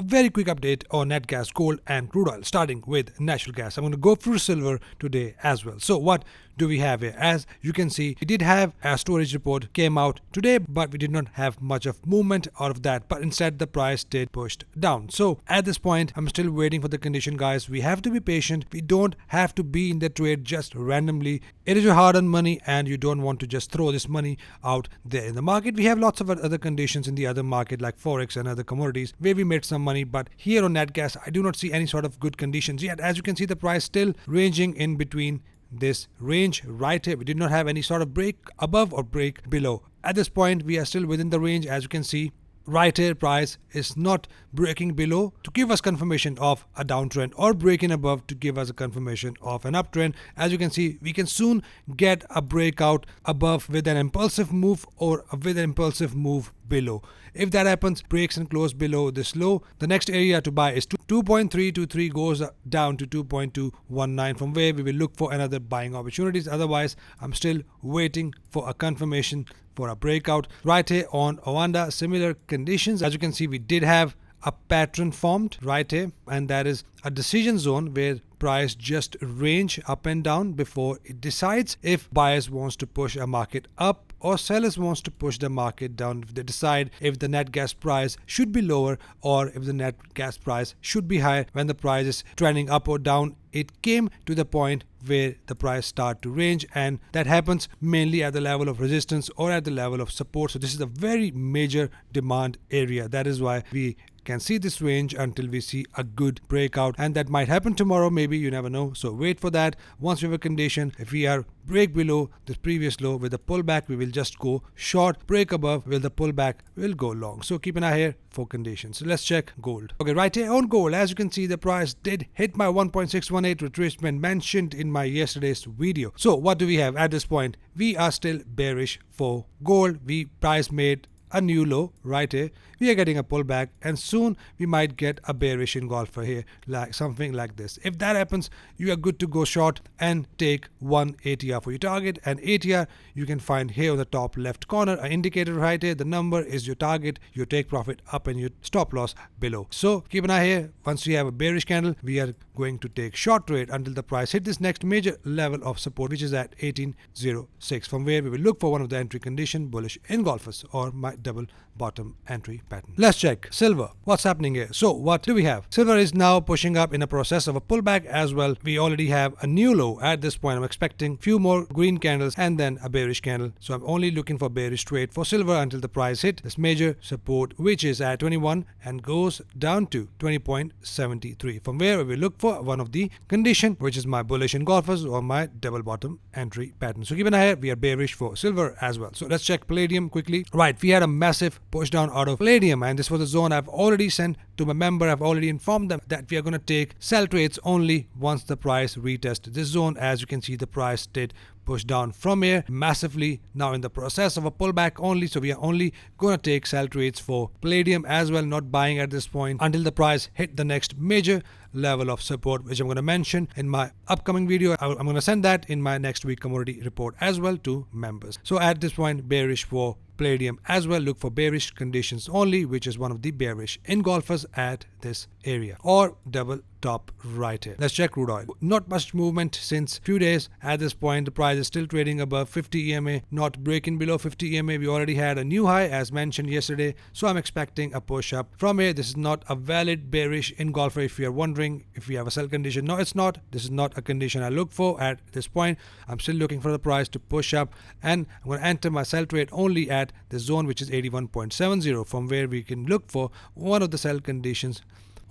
very quick update on nat gas, gold and crude oil, starting with natural gas. I'm going to go through silver today as well. So what do we have here? As you can see, we did have a storage report came out today, but we did not have much of movement out of that, but instead the price did pushed down. So at this point, I'm still waiting for the condition, guys. We have to be patient. We don't have to be in the trade just randomly. It is your hard-earned money and you don't want to just throw this money out there in the market. We have lots of other conditions in the other market like forex and other commodities where we made some money, but here on nat gas, I do not see any sort of good conditions yet. As you can see, the price still ranging in between this range right here. We did not have any sort of break above or break below. At this point, we are still within the range. As you can see right here, price is not breaking below to give us confirmation of a downtrend or breaking above to give us a confirmation of an uptrend. As you can see, we can soon get a breakout above with an impulsive move or with an impulsive move below. If that happens, breaks and close below this low, the next area to buy is 2.323, goes down to 2.219, from where we will look for another buying opportunities. Otherwise, I'm still waiting for a confirmation for a breakout right here on Ovanda. Similar conditions. As you can see, we did have a pattern formed right here, and that is a decision zone where price just range up and down before it decides if buyers wants to push a market up or sellers wants to push the market down. If they decide if the net gas price should be lower or if the net gas price should be higher. When the price is trending up or down, it came to the point where the price start to range, and that happens mainly at the level of resistance or at the level of support. So this is a very major demand area. That is why we can see this range until we see a good breakout, and that might happen tomorrow, maybe, you never know. So wait for that. Once we have a condition, if we are break below this previous low with a pullback, we will just go short. Break above with the pullback, we'll go long. So keep an eye here for conditions. So let's check gold. Okay, right here on gold, as you can see, the price did hit my 1.618 retracement mentioned in my yesterday's video. So what do we have at this point? We are still bearish for gold. Price made a new low right here. We are getting a pullback, and soon we might get a bearish engulfer here, like something like this. If that happens, you are good to go short and take one ATR for your target. And ATR you can find here on the top left corner, an indicator right here. The number is your target, your take profit up and your stop loss below. So keep an eye here. Once we have a bearish candle, we are going to take short trade until the price hit this next major level of support, which is at 1806, from where we will look for one of the entry condition bullish engulfers or my double bottom entry pattern. Let's check silver. What's happening here? So what do we have? Silver is now pushing up in a process of a pullback as well. We already have a new low at this point. I'm expecting few more green candles and then a bearish candle. So I'm only looking for bearish trade for silver until the price hit this major support, which is at 21 and goes down to 20.73, from where we will look for one of the condition, which is my bullish engulfers or my double bottom entry pattern. So keep an eye here. We are bearish for silver as well. So let's check palladium quickly. Right, we had a massive push down out of palladium, and this was a zone I've already sent to my member. I've already informed them that we are going to take sell trades only once the price retests this zone. As you can see, the price did push down from here massively, now in the process of a pullback only. So we are only going to take sell trades for palladium as well, not buying at this point until the price hit the next major level of support, which I'm going to mention in my upcoming video. I'm going to send that in my next week commodity report as well to members. So at this point, bearish for palladium as well. Look for bearish conditions only, which is one of the bearish engulfers at this area or double top right here. Let's check crude oil. Not much movement since few days. At this point, the price is still trading above 50 EMA, not breaking below 50 EMA. We already had a new high as mentioned yesterday, so I'm expecting a push up from here. This is not a valid bearish engulfer. If you are wondering if we have a sell condition, no, it's not. This is not a condition I look for at this point. I'm still looking for the price to push up, and I'm going to enter my sell trade only at the zone, which is 81.70, from where we can look for one of the sell conditions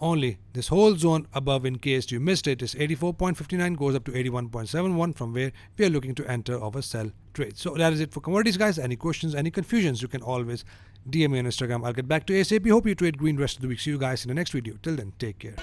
only. This whole zone above, in case you missed it, is 84.59, goes up to 81.71, from where we are looking to enter our sell trade. So that is it for commodities, guys. Any questions, any confusions, you can always DM me on Instagram. I'll get back to you ASAP. Hope you trade green rest of the week. See you guys in the next video. Till then, take care.